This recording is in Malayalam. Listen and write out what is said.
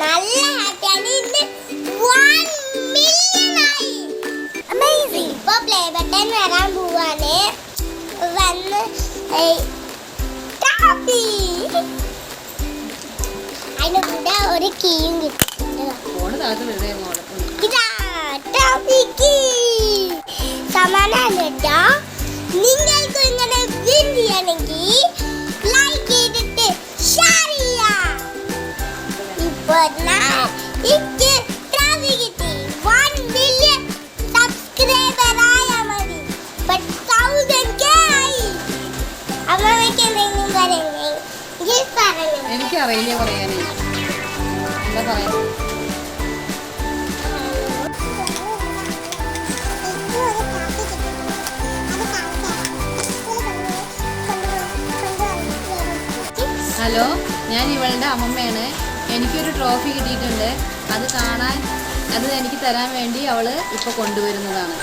നല്ല ഹാപ്പിയാണ്. ഇന്ന് 1 മില്യൺ ആയി. അമേസിംഗ്. ഇപ്പോൾ പ്ലേ ബട്ടൺ വരാൻ പോവാണ്. വന്ന് ടാപ്പി അതിന് കൂടെ ഒരു കീയും കിട്ടും. ഇതാ ടാപ്പി കീ. സമാനാണ് കേട്ടോ. നിങ്ങൾക്ക് ഇങ്ങനെ വിൻ ചെയ്യണമെങ്കിൽ ലൈക്ക് ചെയ്തിട്ട് ഷെയർ ചെയ്യാം. ഇപ്പോൾ എനിക്ക് ട്രോഫി കിട്ടി. 1 മില്യൺ സബ്സ്ക്രൈബർ ആയാൽ മതി. 1000K ആയി. അമ്മയ്ക്ക് എന്തെങ്കിലും പറയുന്നത് എനിക്കറിയില്ല പറയാനേ. എന്താ പറയാ? ഹലോ, ഞാൻ ഇവളുടെ അമ്മമ്മയാണ്. എനിക്കൊരു ട്രോഫി കിട്ടിയിട്ടുണ്ട്. അത് കാണാൻ, അത് എനിക്ക് തരാൻ വേണ്ടി അവൾ ഇപ്പോൾ കൊണ്ടുവരുന്നതാണ്.